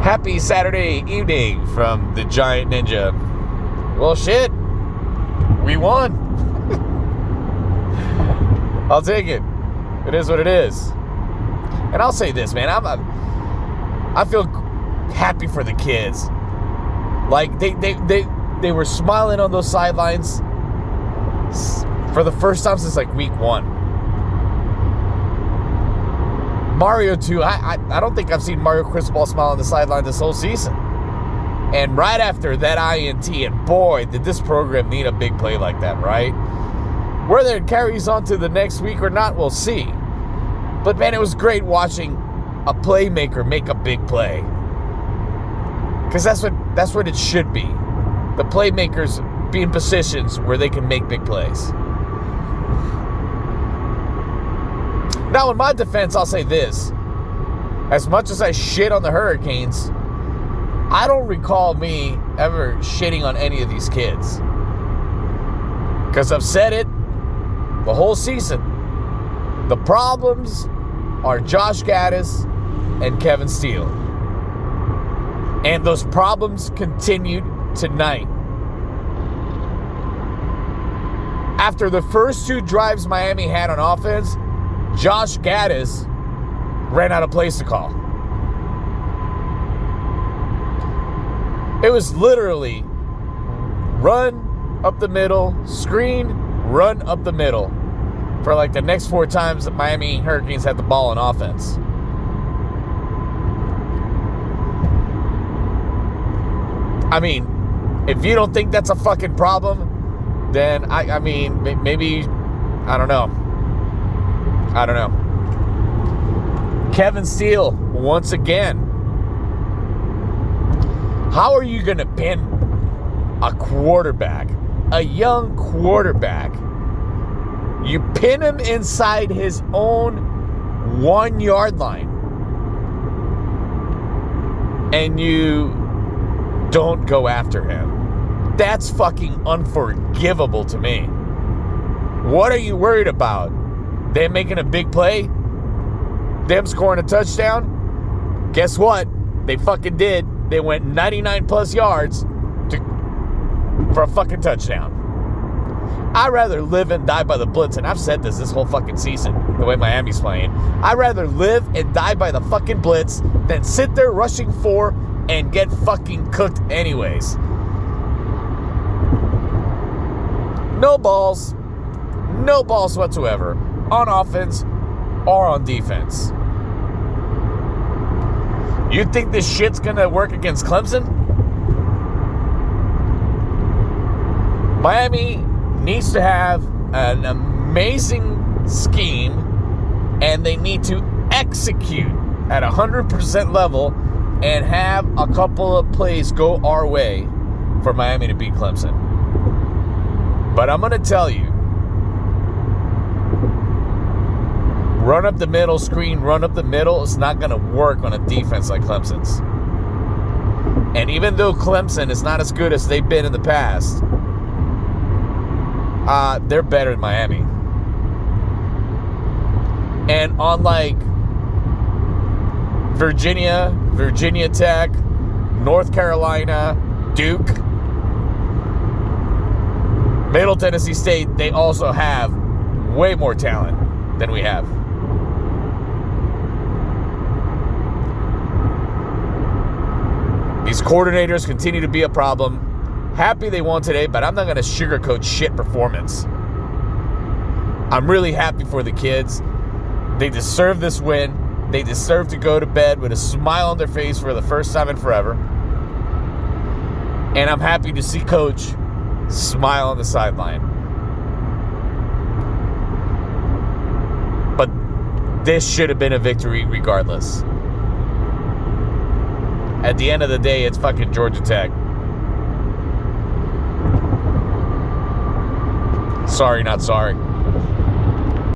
Happy Saturday evening from the Giant Ninja. Well, shit. We won. I'll take it. It is what it is. And I'll say this, man. I feel happy for the kids. Like, they were smiling on those sidelines for the first time since, like, week 1. Mario, too. I don't think I've seen Mario Cristobal smile on the sideline this whole season. And right after that INT, and boy, did this program need a big play like that, right? Whether it carries on to the next week or not, we'll see. But, man, it was great watching a playmaker make a big play. Because that's what it should be. The playmakers be in positions where they can make big plays. Now, in my defense, I'll say this. As much as I shit on the Hurricanes, I don't recall me ever shitting on any of these kids. Because I've said it the whole season. The problems are Josh Gaddis and Kevin Steele. And those problems continued tonight. After the first 2 drives Miami had on offense, Josh Gaddis ran out of plays to call. It was literally run up the middle, screen, run up the middle for like the next 4 times that Miami Hurricanes had the ball on offense. I mean, if you don't think that's a fucking problem, then I mean, maybe, I don't know. Kevin Steele, once again. How are you going to pin a quarterback, a young quarterback? You pin him inside his own 1-yard line. And you don't go after him. That's fucking unforgivable to me. What are you worried about? Them making a big play? Them scoring a touchdown? Guess what? They fucking did. They went 99 plus yards for a fucking touchdown. I'd rather live and die by the blitz, and I've said this whole fucking season, the way Miami's playing. I'd rather live and die by the fucking blitz than sit there rushing 4 and get fucking cooked anyways. No balls. No balls whatsoever. On offense or on defense. You think this shit's gonna work against Clemson? Miami needs to have an amazing scheme, and they need to execute at 100% level and have a couple of plays go our way for Miami to beat Clemson. But I'm gonna tell you, run up the middle, screen, run up the middle is not going to work on a defense like Clemson's. And even though Clemson is not as good as they've been in the past, they're better than Miami. And unlike Virginia Tech, North Carolina, Duke, Middle Tennessee State, they also have way more talent than we have. These coordinators continue to be a problem. Happy they won today, but I'm not going to sugarcoat shit performance. I'm really happy for the kids. They deserve this win. They deserve to go to bed with a smile on their face for the first time in forever. And I'm happy to see Coach smile on the sideline. But this should have been a victory regardless. At the end of the day, it's fucking Georgia Tech. Sorry, not sorry.